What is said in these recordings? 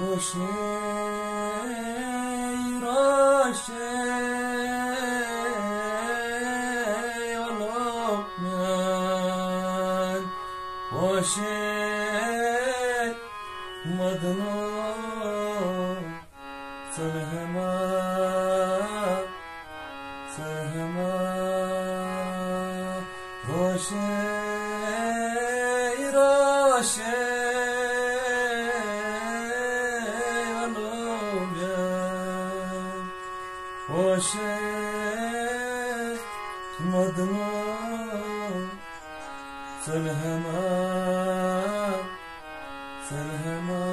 روشه روشه olmayan roشه madno sehma sehma roشه roشه roشه madno sehma sehma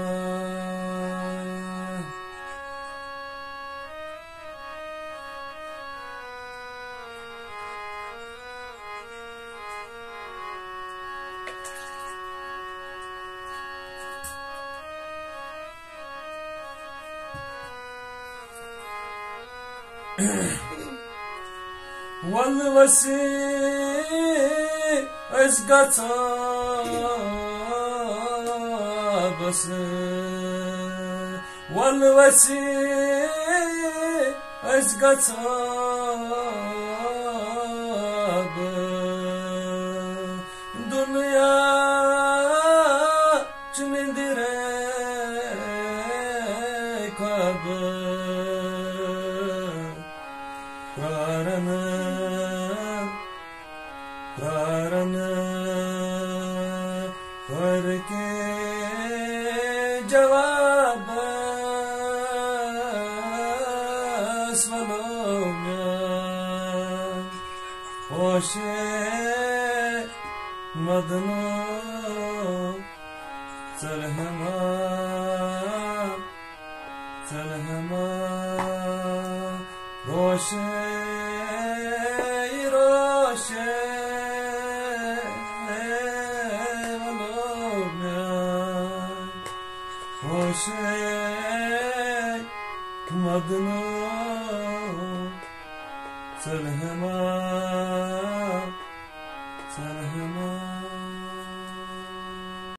والوسي ازقطا بس والوسي ازقطا دنيا من دريك Karana varke cevap svalomya hoşe madno salhama salhama hoşe roşe roşe madno salhama salhama